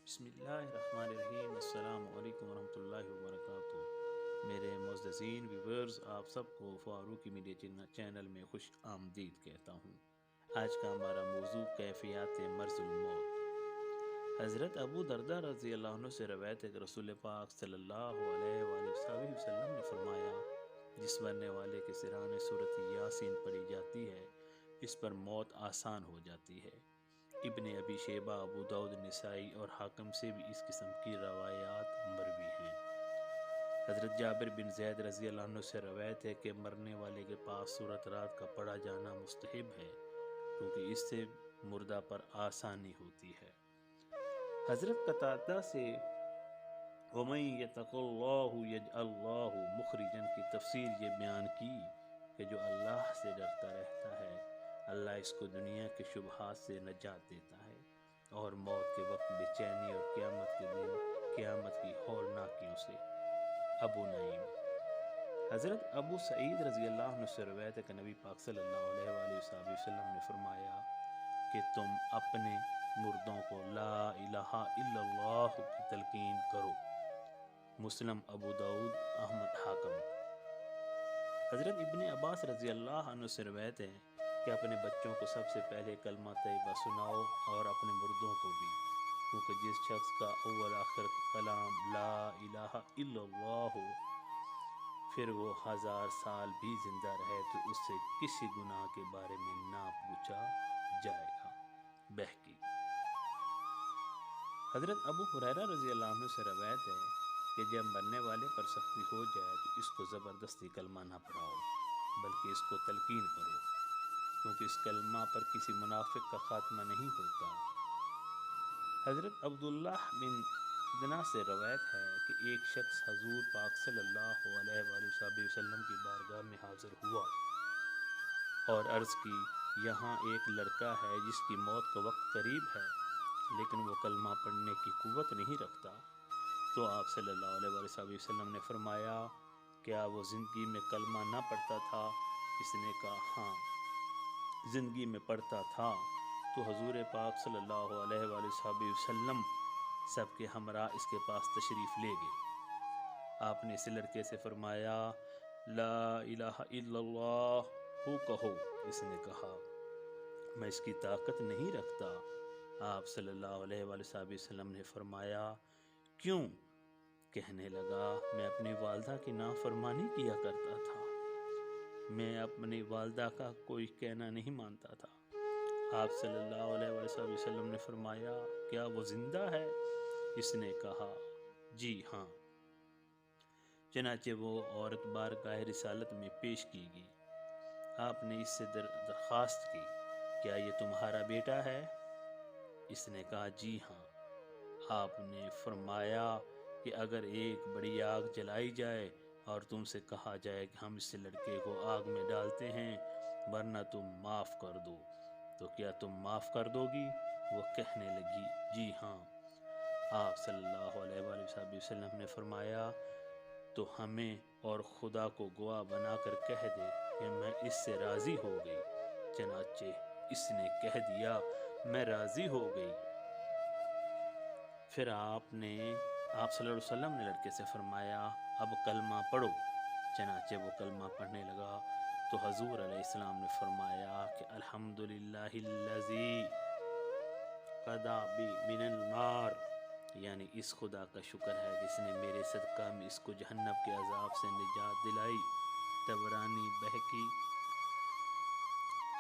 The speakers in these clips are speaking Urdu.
بسم اللہ الرحمن الرحیم۔ السلام علیکم ورحمۃ اللہ وبرکاتہ۔ میرے معززین ویورز، آپ سب کو فاروقی میڈیا چینل میں خوش آمدید کہتا ہوں۔ آج کا ہمارا موضوع کیفیات مرض الموت۔ حضرت ابو دردہ رضی اللہ عنہ سے روایت ہے کہ رسول پاک صلی اللہ علیہ وآلہ وسلم نے فرمایا، جس مرنے والے کے سرانے سورۃ یاسین پڑھی جاتی ہے اس پر موت آسان ہو جاتی ہے۔ ابن ابی شیبہ، ابو داؤد، نسائی اور حاکم سے بھی اس قسم کی روایات مروی ہیں۔ حضرت جابر بن زید رضی اللہ عنہ سے روایت ہے کہ مرنے والے کے پاس سورۃ رات کا پڑھا جانا مستحب ہے، کیونکہ اس سے مردہ پر آسانی ہوتی ہے۔ حضرت قتادہ سے وَمَن يَتَقِ اللَّهُ يَجْعَلْ اللَّهُ مُخْرَجًا کی تفسیر یہ بیان کی کہ جو اللہ سے ڈرتا رہتا ہے اللہ اس کو دنیا کے شبہات سے نجات دیتا ہے اور موت کے وقت بے چینی اور قیامت کے دن قیامت کی ہولناکیوں سے۔ ابو نعیم۔ حضرت ابو سعید رضی اللہ عنہ سے روایت ہے کہ نبی پاک صلی اللہ علیہ وآلہ وسلم نے فرمایا کہ تم اپنے مردوں کو لا الہ الا اللہ کی تلقین کرو۔ مسلم، ابو داؤد، احمد، حاکم۔ حضرت ابن عباس رضی اللہ عنہ سے روایت ہے کہ اپنے بچوں کو سب سے پہلے کلمہ طیبہ سناؤ اور اپنے مردوں کو بھی، کیونکہ جس شخص کا اول آخر کلام لا الہ الا اللہ ہو پھر وہ 1000 سال بھی زندہ رہے تو اس سے کسی گناہ کے بارے میں نہ پوچھا جائے گا۔ بہقی۔ حضرت ابو ہریرہ رضی اللہ عنہ سے روایت ہے کہ جب مرنے والے پر سختی ہو جائے تو اس کو زبردستی کلمہ نہ پڑھاؤ بلکہ اس کو تلقین کرو، کیونکہ اس کلمہ پر کسی منافق کا خاتمہ نہیں ہوتا۔ حضرت عبداللہ بن ادنا سے روایت ہے کہ ایک شخص حضور پاک صلی اللہ علیہ وآلہ وسلم کی بارگاہ میں حاضر ہوا اور عرض کی، یہاں ایک لڑکا ہے جس کی موت کا وقت قریب ہے لیکن وہ کلمہ پڑھنے کی قوت نہیں رکھتا۔ تو آپ صلی اللہ علیہ وآلہ وسلم نے فرمایا، کیا وہ زندگی میں کلمہ نہ پڑھتا تھا؟ اس نے کہا ہاں، زندگی میں پڑھتا تھا۔ تو حضور پاک صلی اللہ علیہ وآلہ وسلم سب کے ہمراہ اس کے پاس تشریف لے گئے۔ آپ نے اس لڑکے سے فرمایا، لا الہ الا اللہ کہو۔ اس نے کہا، میں اس کی طاقت نہیں رکھتا۔ آپ صلی اللہ علیہ وآلہ وسلم نے فرمایا، کیوں؟ کہنے لگا، میں اپنی والدہ کی نافرمانی کیا کرتا تھا، میں اپنی والدہ کا کوئی کہنا نہیں مانتا تھا۔ آپ صلی اللہ علیہ وآلہ وسلم نے فرمایا، کیا وہ زندہ ہے؟ اس نے کہا، جی ہاں۔ چنانچہ وہ عورت بارگاہ رسالت میں پیش کی گئی۔ آپ نے اس سے درخواست کی، کیا یہ تمہارا بیٹا ہے؟ اس نے کہا، جی ہاں۔ آپ نے فرمایا کہ اگر ایک بڑی آگ جلائی جائے اور تم سے کہا جائے کہ ہم اس لڑکے کو آگ میں ڈالتے ہیں ورنہ تم معاف کر دو، تو کیا تم معاف کر دو گی؟ وہ کہنے لگی، جی ہاں۔ آپ صلی اللہ علیہ وآلہ وسلم نے فرمایا، تو ہمیں اور خدا کو گواہ بنا کر کہہ دے کہ میں اس سے راضی ہو گئی۔ چنانچہ اس نے کہہ دیا، میں راضی ہو گئی۔ پھر آپ صلی اللہ علیہ وسلم نے لڑکے سے فرمایا، اب کلمہ پڑھو۔ چنانچہ وہ کلمہ پڑھنے لگا تو حضور علیہ السلام نے فرمایا کہ الحمدللہ الذی قضی بی من النار، یعنی اس خدا کا شکر ہے جس نے میرے صدقہ میں اس کو جہنم کے عذاب سے نجات دلائی۔ طبرانی، بہقی۔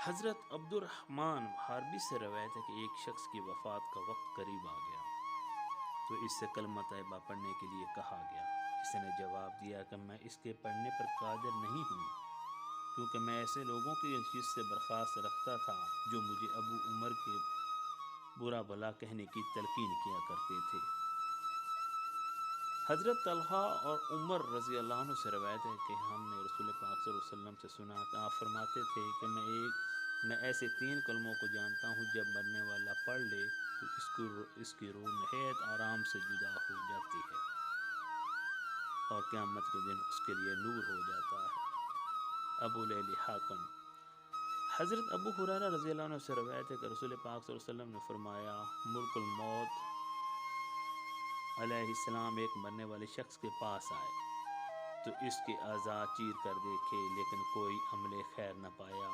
حضرت عبد الرحمن حاربی سے روایت ہے کہ ایک شخص کی وفات کا وقت قریب آ گیا تو اس سے کلمہ طیبہ پڑھنے کے لیے کہا گیا۔ اس نے جواب دیا کہ میں اس کے پڑھنے پر قادر نہیں ہوں، کیونکہ میں ایسے لوگوں کی چیز سے برخاست رکھتا تھا جو مجھے ابو عمر کے برا بھلا کہنے کی تلقین کیا کرتے تھے۔ حضرت طلحہ اور عمر رضی اللہ عنہ سے روایت ہے کہ ہم نے رسول پاک صلی اللہ علیہ وسلم سے سنا کہ آپ فرماتے تھے کہ میں ایسے 3 کلموں کو جانتا ہوں جب مرنے والا پڑھ لے تو اس کی روح نہایت آرام سے جدا ہو جاتی ہے اور قیامت کے دن اس کے لیے نور ہو جاتا ہے۔ ابو لیلی، حاکم۔ حضرت ابو ہریرہ رضی اللہ عنہ سے روایت ہے کہ رسول پاک صلی اللہ علیہ وسلم نے فرمایا، ملک الموت علیہ السلام ایک مرنے والے شخص کے پاس آئے تو اس کے اعضاء چیر کر دیکھے لیکن کوئی عمل خیر نہ پایا۔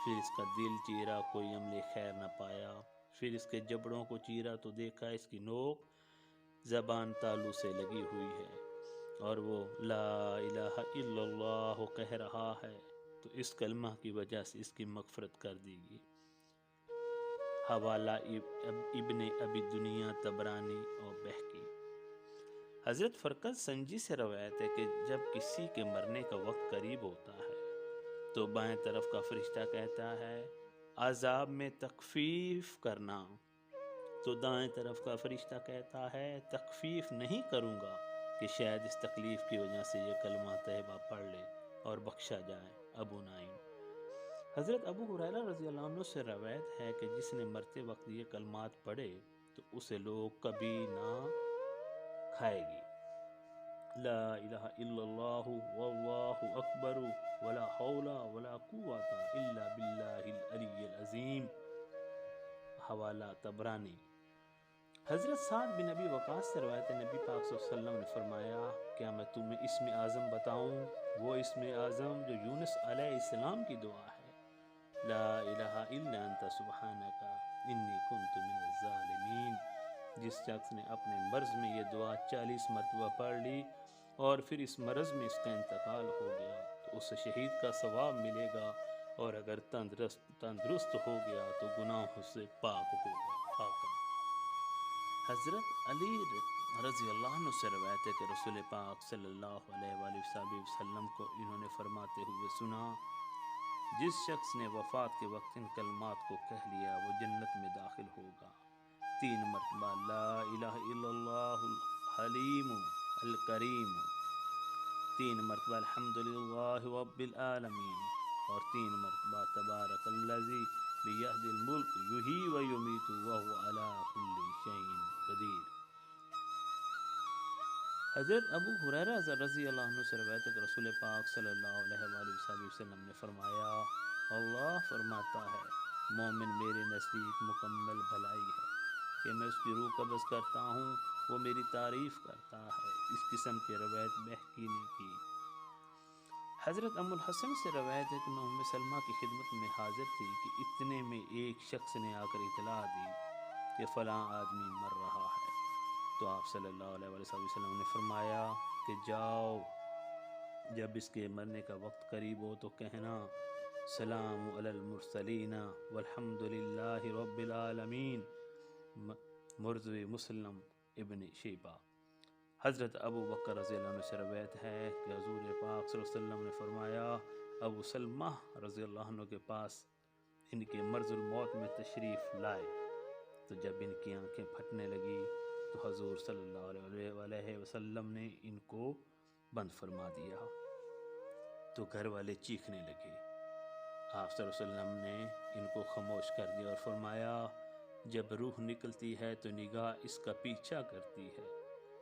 پھر اس کا دل چیرا، کوئی عمل خیر نہ پایا۔ پھر اس کے جبڑوں کو چیرا تو دیکھا اس کی نوک زبان تالو سے لگی ہوئی ہے اور وہ لا الہ الا اللہ کہہ رہا ہے، تو اس کلمہ کی وجہ سے اس کی مغفرت کر دی گئی۔ حوالہ ابن ابی دنیا، طبرانی اور بہقی۔ حضرت فرقد سنجی سے روایت ہے کہ جب کسی کے مرنے کا وقت قریب ہوتا ہے تو بائیں طرف کا فرشتہ کہتا ہے عذاب میں تخفیف کرنا، تو دائیں طرف کا فرشتہ کہتا ہے تخفیف نہیں کروں گا کہ شاید اس تکلیف کی وجہ سے یہ کلمہ طیبہ پڑھ لے اور بخشا جائے۔ ابو نعیم۔ حضرت ابو ہریرہ رضی اللہ عنہ سے روایت ہے کہ جس نے مرتے وقت یہ کلمات پڑھے تو اسے لوگ کبھی نہ کھائے گی۔ لا الہ الا اللہ واللہ اکبر ولا حول ولا قوت الا باللہ العلی العظیم۔ حوالہ طبرانی۔ حضرت سعد بن ابی وقاص سے روایت ہے نبی پاک صلی اللہ علیہ وسلم نے فرمایا کیا میں تمہیں اسم اعظم بتاؤں؟ وہ اسم اعظم جو یونس علیہ السلام کی دعا ہے، لا الہ الا انت سبحانک انی کنت من الظالمین۔ جس شخص نے اپنے مرض میں یہ دعا 40 مرتبہ پڑھ لی اور پھر اس مرض میں اس کا انتقال ہو گیا تو اسے شہید کا ثواب ملے گا، اور اگر تندرست ہو گیا تو گناہوں سے پاک ہوگا۔ حاکم۔ حضرت علی رضی اللہ عنہ سے روایت ہے کہ رسول پاک صلی اللہ علیہ وآلہ وسلم کو انہوں نے فرماتے ہوئے سنا جس شخص نے وفات کے وقت ان کلمات کو کہہ لیا وہ جنت میں داخل ہوگا۔ 3 مرتبہ لا الہ الا اللہ الحلیم الکریم، 3 مرتبہ الحمدللہ رب العالمین، اور 3 مرتبہ تبارک الذی بیدہ الملک یحیی و یمیت وہو علی کل شیء قدیر۔ حضرت ابو ہریرہ رضی اللہ عنہ سے روایت ہے کہ رسول پاک صلی اللہ علیہ وآلہ وسلم نے فرمایا اللہ فرماتا ہے مومن میرے نزدیک مکمل بھلائی ہے کہ میں اس کی روح قبض کرتا ہوں، وہ میری تعریف کرتا ہے۔ اس قسم کی روایت بہقی نے کی۔ حضرت ام الحسن سے روایت ہے کہ میں ام سلمہ کی خدمت میں حاضر تھی کہ اتنے میں ایک شخص نے آ کر اطلاع دی کہ فلاں آدمی مر رہا ہے، تو آپ صلی اللہ علیہ وسلم نے فرمایا کہ جاؤ، جب اس کے مرنے کا وقت قریب ہو تو کہنا سلام علی المرسلین والحمد للہ رب العالمین۔ مرزوی مسلم ابن شیبہ۔ حضرت ابو بکر رضی اللہ عنہ سے روایت ہے کہ حضور پاک صلی اللہ علیہ وسلم نے فرمایا ابو سلمہ رضی اللہ عنہ کے پاس ان کے مرض الموت میں تشریف لائے تو جب ان کی آنکھیں پھٹنے لگی تو حضور صلی اللہ علیہ وسلم نے ان کو بند فرما دیا تو گھر والے چیخنے لگے۔ آپ صلی اللہ علیہ وسلم نے ان کو خاموش کر دیا اور فرمایا جب روح نکلتی ہے تو نگاہ اس کا پیچھا کرتی ہے،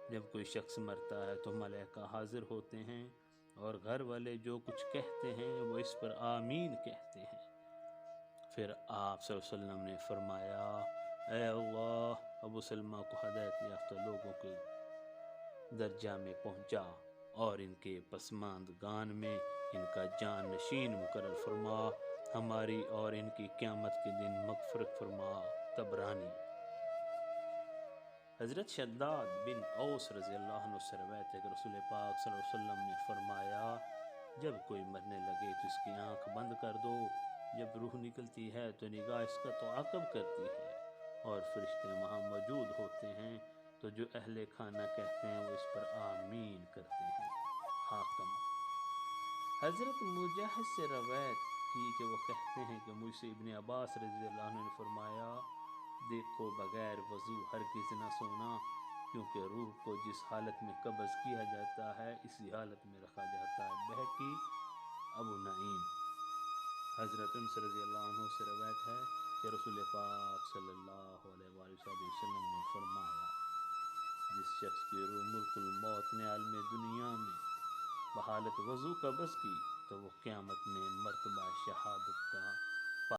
جب کوئی شخص مرتا ہے تو ملائکہ حاضر ہوتے ہیں اور گھر والے جو کچھ کہتے ہیں وہ اس پر آمین کہتے ہیں۔ پھر آپ صلی اللہ علیہ وسلم نے فرمایا اے اللہ ابو سلمہ کو ہدایت یافتہ لوگوں کے درجہ میں پہنچا اور ان کے پسماندگان میں ان کا جان نشین مقرر فرما، ہماری اور ان کی قیامت کے دن مغفرت فرما۔ طبرانی۔ حضرت شداد بن اوس رضی اللہ عنہ سے روایت ہے کہ رسول پاک صلی اللہ علیہ وسلم نے فرمایا جب کوئی مرنے لگے تو اس کی آنکھ بند کر دو، جب روح نکلتی ہے تو نگاہ اس کا تعاقب کرتی ہے اور فرشتے وہاں موجود ہوتے ہیں تو جو اہل کھانا کہتے ہیں وہ اس پر آمین کرتے ہیں۔ حاکم۔ حضرت مجاہد سے روایت کی کہ وہ کہتے ہیں کہ مجھ سے ابن عباس رضی اللہ عنہ نے فرمایا دیکھو بغیر وضو ہرگز نہ سونا، کیونکہ روح کو جس حالت میں قبض کیا جاتا ہے اسی حالت میں رکھا جاتا ہے۔ بہقی۔ ابو نعیم۔ حضرت انس رضی اللہ عنہ سے روایت ہے کہ رسول پاک صلی اللہ علیہ وآلہ وسلم نے فرمایا جس شخص کی روح ملک الموت نے عالم دنیا میں بحالت وضو قبض کی تو وہ قیامت میں مرتبہ شہادت کا